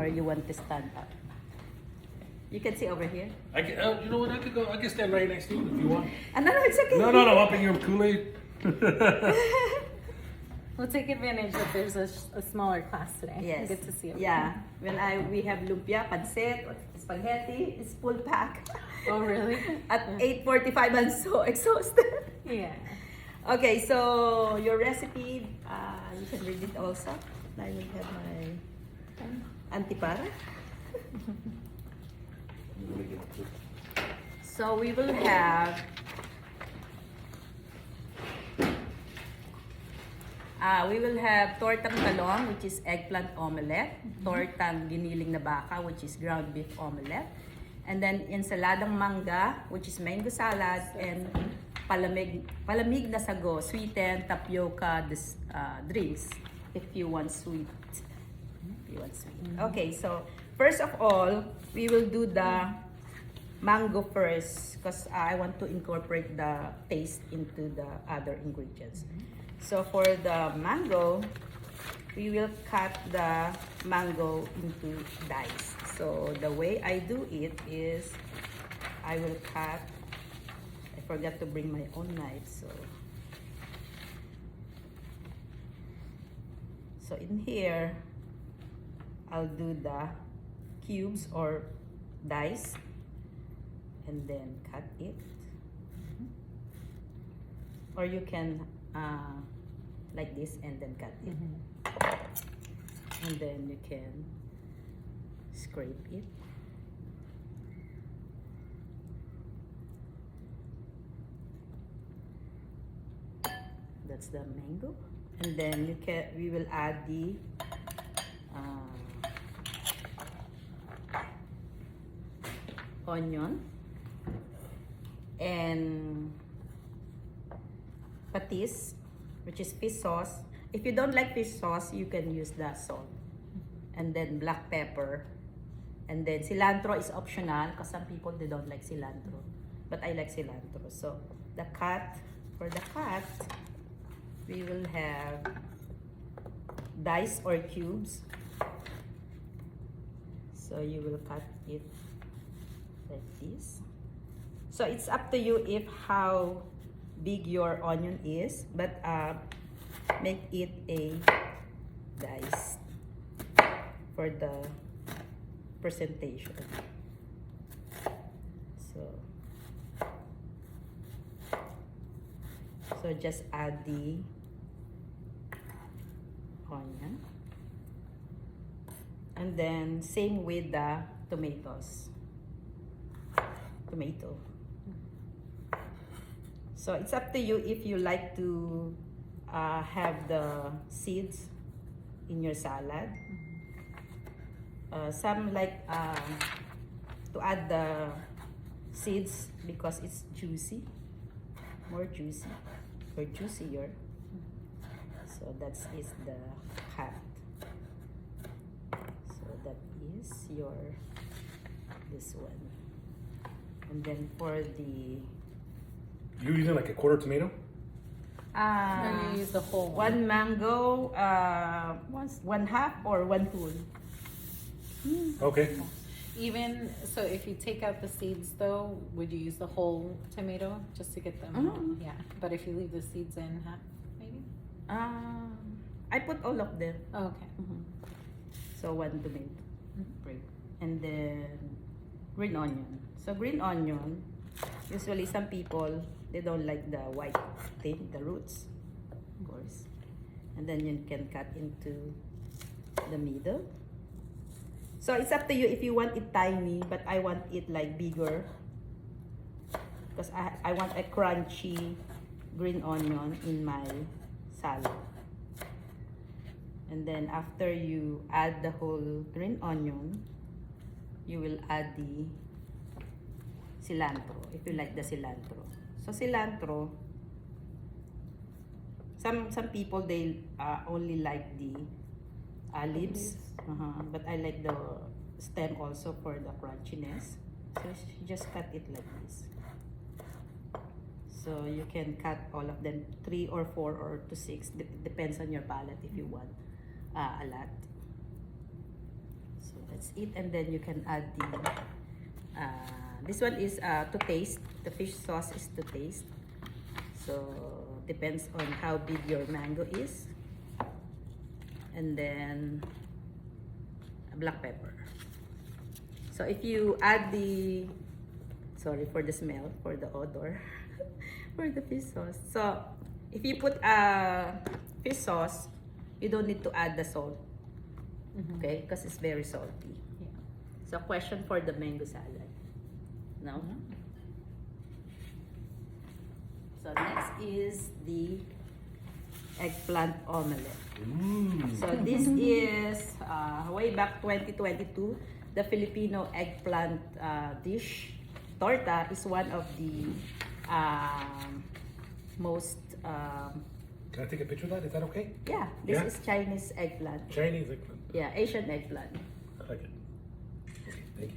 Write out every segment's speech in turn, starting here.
Or you want to stand up? You can see over here. I can, you know what? I could go. I can stand right next to you if you want. No, it's okay. No, no, no. I'll bring you Kool-Aid. We'll take advantage that there's a smaller class today. Yes. Good to see you. Yeah. When we have lumpia, pancit, spaghetti, it's full pack. Oh, really? At 8:45, I'm so exhausted. Yeah. Okay, so your recipe, you can read it also. I will have my antipara. So we will have tortang talong, which is eggplant omelette, tortang giniling na baka, which is ground beef omelette, and then ensaladang mangga, which is mango salad, and palamig na sago, sweetened tapioca drinks, if you want sweet. Okay, so first of all, we will do the mango first because I want to incorporate the taste into the other ingredients. So for the mango, we will cut the mango into dice. So the way I do it is I will cut, I forgot to bring my own knife, so in here I'll do the cubes or dice and then cut it. Or you can like this and then cut it. And then you can scrape it. That's the mango. And then we will add the onion and patis, which is fish sauce. If you don't like fish sauce, you can use the salt. And then black pepper. And then cilantro is optional because some people, they don't like cilantro. But I like cilantro. So for the cut, we will have dice or cubes. So you will cut it like this. So it's up to you if how big your onion is, but make it a dice for the presentation. So just add the onion, and then same with the tomato. So it's up to you if you like to have the seeds in your salad. Some like to add the seeds because it's juicy, more juicy or juicier. So that is the cut. So that is this one. And then for the You using like a quarter tomato? Or you use the whole one mango, one half or one full. Okay. Even so, if you take out the seeds, though, would you use the whole tomato just to get them? Yeah, but if you leave the seeds in half, maybe. I put all of them. Oh, okay. So one tomato, and then green onion. So green onion, usually some people, they don't like the white thing, the roots, of course. And then you can cut into the middle. So it's up to you if you want it tiny, but I want it like bigger because I want a crunchy green onion in my salad. And then after you add the whole green onion, you will add the cilantro, if you like the cilantro. So cilantro, some people, they only like the leaves, but I like the stem also for the crunchiness. So you just cut it like this. So you can cut all of them, 3 or 4 or to 6, depends on your palate if you want a lot. So That's it. And then you can add the, this one is to taste. The fish sauce is to taste. So, depends on how big your mango is. And then, black pepper. So, if you add the, sorry for the smell, for the odor, for the fish sauce. So, if you put fish sauce, you don't need to add the salt. Okay? Because it's very salty. Yeah. So, question for the mango salad. No? So, next is the eggplant omelette. So, this is way back 2022, the Filipino eggplant dish. Torta is one of the most, Can I take a picture of that? Is that okay? yeah, this Yeah. is Chinese eggplant. Chinese eggplant. Yeah, Asian eggplant. I like it. Okay, thank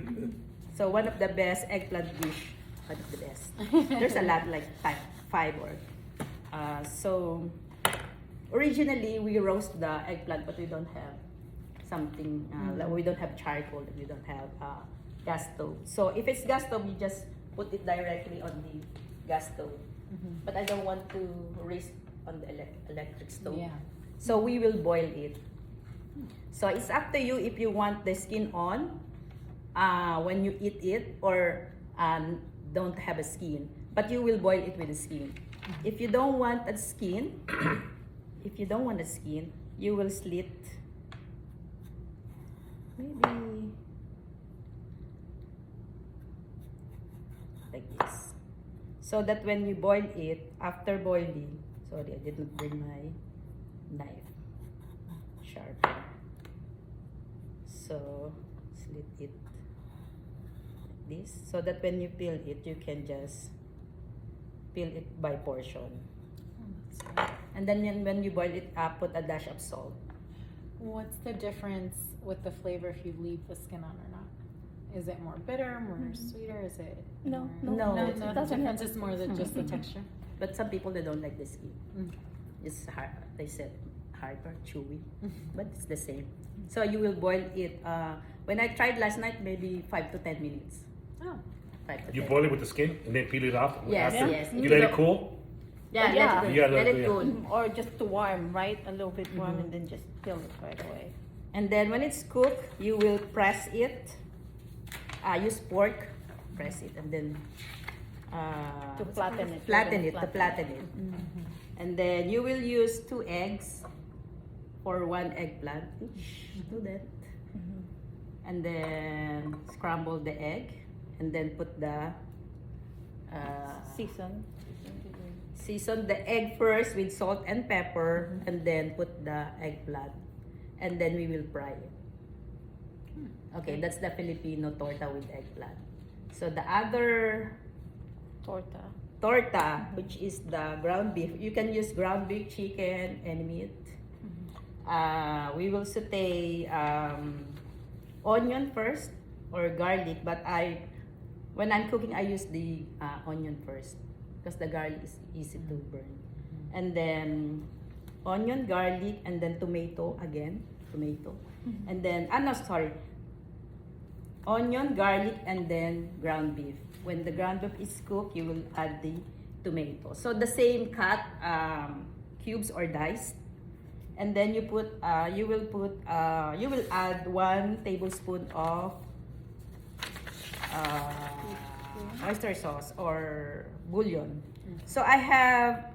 you. So one of the best eggplant dish, one of the best. There's a lot like five or so. Originally we roast the eggplant, but we don't have something. Like we don't have charcoal. We don't have gas stove. So if it's gas stove, you just put it directly on the gas stove. But I don't want to raise on the electric stove. Yeah. So we will boil it. So it's up to you if you want the skin on when you eat it or don't have a skin. But you will boil it with the skin. If you don't want a skin, you will slit maybe like this. So that when you boil it, after boiling, sorry, I didn't bring my knife sharper. So slit it like this, so that when you peel it, you can just peel it by portion. And then when you boil it up, put a dash of salt. What's the difference with the flavor if you leave the skin on or not? Is it more bitter, more sweeter? Is it No, more... no, no, it the doesn't difference have- is more than just the texture. But some people, they don't like the skin. Mm. It's hard. They said hard or chewy, but it's the same. So you will boil it. When I tried last night, maybe 5 to 10 minutes. Oh, 5 to You 10. boil it with the skin and then peel it off? Yes, after? yes. You let it cool? Yeah, Yeah. let it, Yeah, let it yeah. cool. Or just to warm, right? A little bit warm and then just peel it right away. And then when it's cooked, you will press it. Use fork, press it, and then To flatten it. flatten it, to flatten it. Mm-hmm. And then you will use 2 eggs for 1 eggplant each. Do that. Mm-hmm. And then scramble the egg, and then put the season the egg first with salt and pepper, and then put the eggplant, and then we will fry it. Okay, that's the Filipino torta with eggplant. So the other torta, which is the ground beef, you can use ground beef, chicken, and meat. We will saute onion first or garlic, but when I'm cooking, I use the onion first because the garlic is easy to burn. And then onion, garlic, and then tomato again, and then onion, garlic, and then ground beef. When the ground beef is cooked, you will add the tomato. So the same cut cubes or diced, and then you will add 1 tablespoon of oyster sauce or bouillon. So I have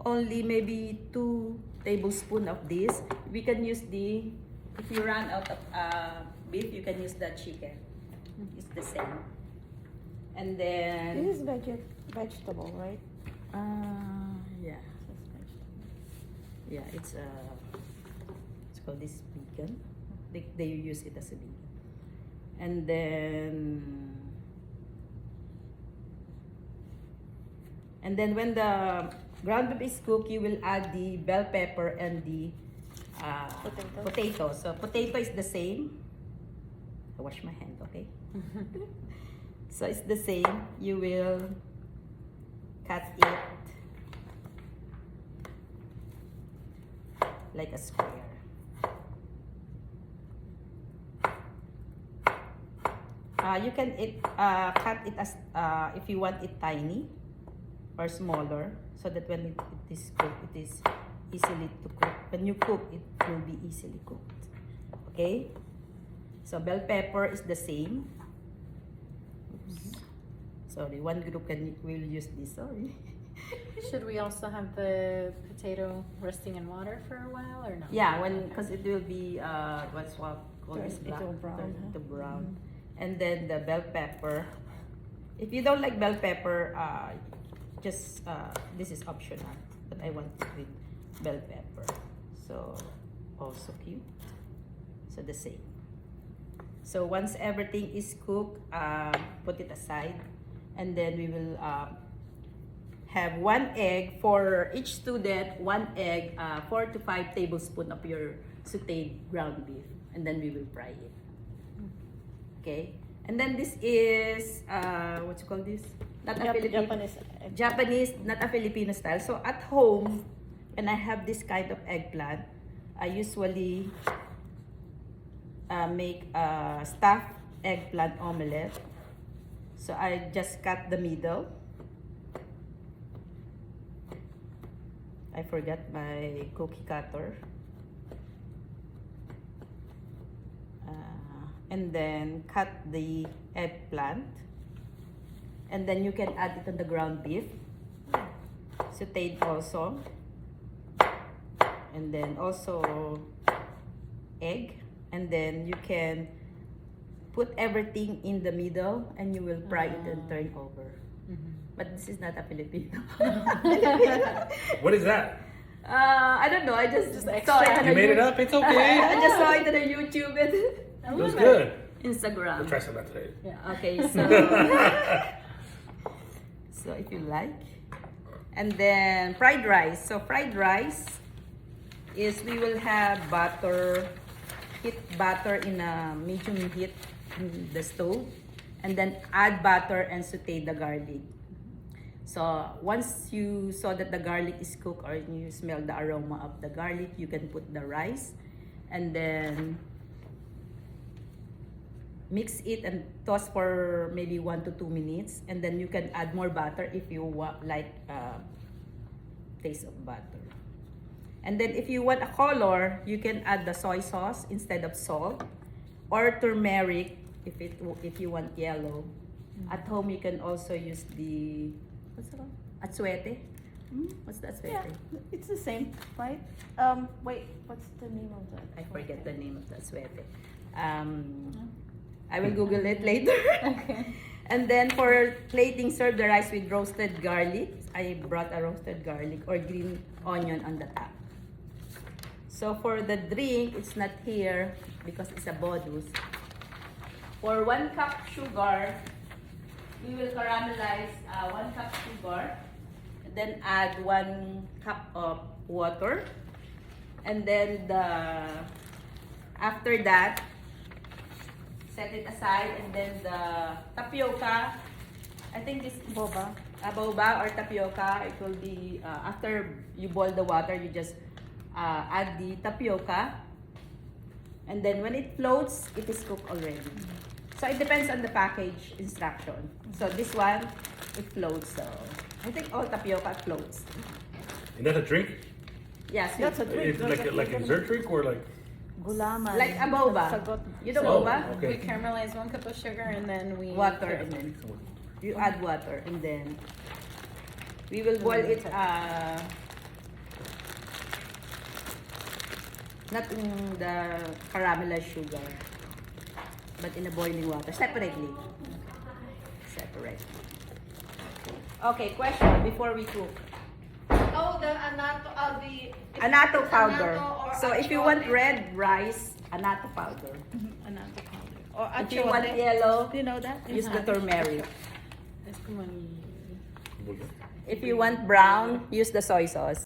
only maybe 2 tablespoons of this. We can use if you run out of beef, you can use the chicken. It's the same. And then This is vegetable, right? yeah, it's called this vegan. They use it as a vegan. And then when the ground beef is cooked, you will add the bell pepper and the potato. So potato is the same. I wash my hand, okay? So it's the same. You will cut it like a square. You can cut it as if you want it tiny or smaller, so that when it is cooked, it is easily to cook. When you cook, it will be easily cooked. Okay. So bell pepper is the same. Oops. Sorry, one group will use this. Sorry. Should we also have the potato resting in water for a while or no? Yeah, because it will be what's called this Turn it black, to brown, turn huh? to brown. And then the bell pepper. If you don't like bell pepper, just this is optional. But I want it with bell pepper. So also cute. So the same. So once everything is cooked, put it aside, and then we will have 1 egg for each student. 1 egg, 4 to 5 tablespoons of your sautéed ground beef, and then we will fry it. Okay, and then this is what you call this? Not a Filipino, Japanese, not a Filipino style. So at home, when I have this kind of eggplant, I usually make a stuffed eggplant omelette. So I just cut the middle. I forgot my cookie cutter. And then cut the eggplant. And then you can add it on the ground beef. Sauteed also. And then also egg. And then you can put everything in the middle and you will fry it and turn over. But this is not a Filipino. What is that? I don't know. I just saw extra. it on You made it up? It's okay. I just saw it on YouTube and It was good. Instagram. I'll try some of that today. Yeah. Okay, so so if you like, and then fried rice. So fried rice is we will have butter, heat butter in a medium heat in the stove, and then add butter and saute the garlic. So once you saw that the garlic is cooked or you smell the aroma of the garlic, you can put the rice, and then mix it and toss for maybe 1 to 2 minutes, and then you can add more butter if you like taste of butter. And then if you want a color, you can add the soy sauce instead of salt, or turmeric if you want yellow. At home you can also use the what's it called? Atsuete. What's the atsuete? Yeah, it's the same, right? Wait, what's the name of that? I forget the name of the atsuete. I will Google it later. Okay. And then for plating, serve the rice with roasted garlic. I brought a roasted garlic or green onion on the top. So for the drink, it's not here because it's a bonus. For 1 cup sugar, we will caramelize 1 cup sugar. Then add 1 cup of water. And then after that, set it aside, and then the tapioca, I think this is Boba. Boba or tapioca. It will be after you boil the water, you just add the tapioca, and then when it floats, it is cooked already. So it depends on the package instruction. So this one, it floats. So I think all tapioca floats. Is that a drink? Yes, That's a drink. It's like a dessert drink or like? Gulaman. like a boba. Sagot. You know Oh, boba? okay. We caramelize 1 cup of sugar and then we Water, and then you add water, and then we will boil it not in the caramelized sugar, but in the boiling water separately. Okay, question before we cook. Oh, the anato, Anato powder. Anato or So if you want red rice, anato powder. anato powder. Or If you want achiote. yellow, Do you know that? use the turmeric. Es como el- If you want brown, use the soy sauce.